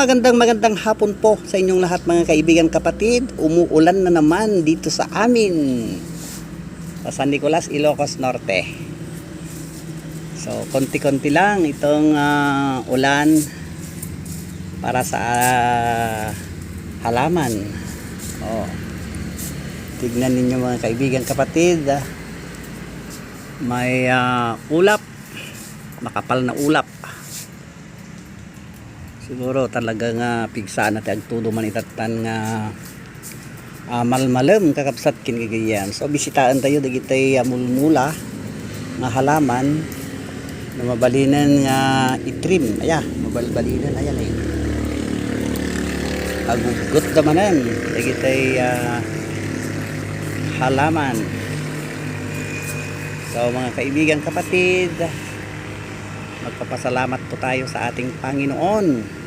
magandang hapon po sa inyong lahat mga kaibigan kapatid. Umuulan na naman dito sa amin sa San Nicolas, Ilocos Norte. So konti-konti lang itong ulan para sa halaman. Tignan ninyo mga kaibigan kapatid, may ulap, makapal na ulap. Siguro talagang pigsaan natin agtudo man itatan nga malmalem kakapsat kinigayaan. So bisitaan tayo dagitay mulmula nga halaman na mabalinan nga itrim. Aya, mabalbalinan ayan ay. Agugot namanan dagitay halaman. So mga kaibigan kapatid, magpapasalamat po tayo sa ating Panginoon